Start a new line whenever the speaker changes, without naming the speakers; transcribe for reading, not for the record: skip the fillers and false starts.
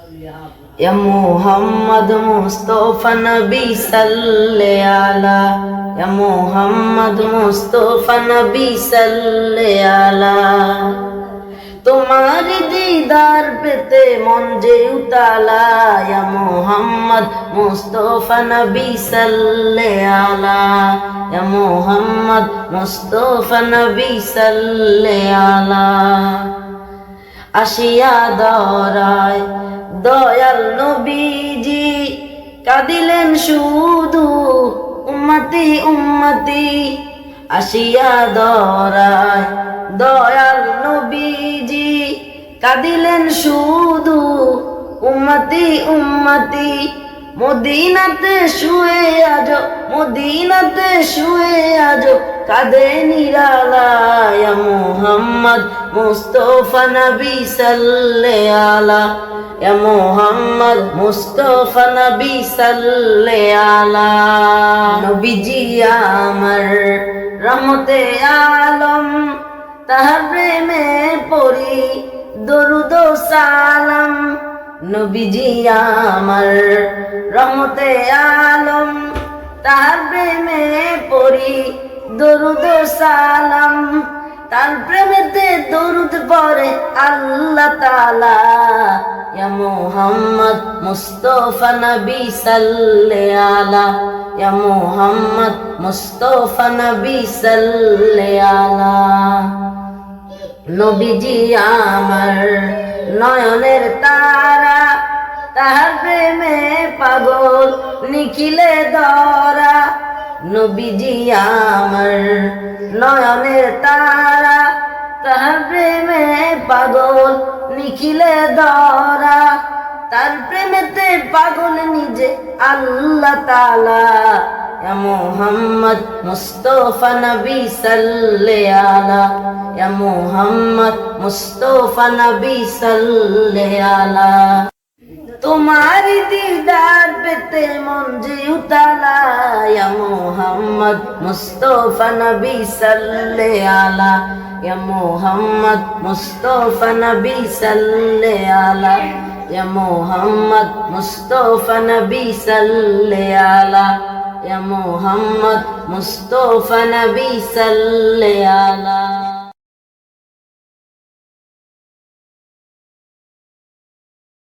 या मोहम्मद मुस्तफा नबी सल्ले आला, या मोहम्मद मुस्तफा नबी सल्ले आला। তোমার দিদার পেতে মন যে উতালা, ইয়া মোহাম্মদ মুস্তফা নবী সাল্লে আলা, ইয়া মোহাম্মদ মুস্তফা নবী সাল্লে আলা। আসিয়া দরায় দয়াল নবীজি কাঁদিলেন শুধু উম্মতি উম্মতি। আসিয়া দরায় দয়াল নবীজি কাঁদিলেন শুধু উম্মতি উম্মতি। মদিনাতে শুয়ে আজ, মদিনাতে শুয়ে আজ কাঁদে নিরালা, ইয়া মুহাম্মদ মুস্তফা নবী সাল্লে আলা, ইয়া মুহাম্মদ মুস্তফা নবী সাল্লে আলা। নবীজি আমার রহমতে আলম, তাহার প্রেমে পড়ি দরুদ ও সালাম। নবীজি আমার রহমতে আলম, তাহার প্রেমে পড়ি দরুদ ও সালাম। তার প্রেমেতে দরুদ পড়ে আল্লাহ তাআলা, ইয়া মুহাম্মদ মুস্তফা নবী সাল্লে আলা, ইয়া মুহাম্মদ মুস্তফা নবী সাল্লে আলা। নবীজি আমার নয়নের তারা, তাহার প্রেমে পাগল নিখিলে ধরা। নবীজি আমার নয়নের তারা, তাহার প্রেমে পাগল নিখিলে ধরা। তার প্রেমেতে পাগল নিজে আল্লাহ তাআলা, ইয়া মুহাম্মদ মুস্তফা নবী সাল্লে আলা, ইয়া মুহাম্মদ মুস্তফা নবী সাল্লে আলা। তোমার দিদার পেতে মন যে উতালা, ইয়া মুহাম্মদ মুস্তফা নবী সাল্লে আলা, ইয়া মুহাম্মদ মুস্তফা নবী সাল্লে আলা, ইয়া মুহাম্মদ মুস্তফা নবী সাল্লে আলা, ইয়া মুহাম্মদ মুস্তফা নবী সাল্লে আলা।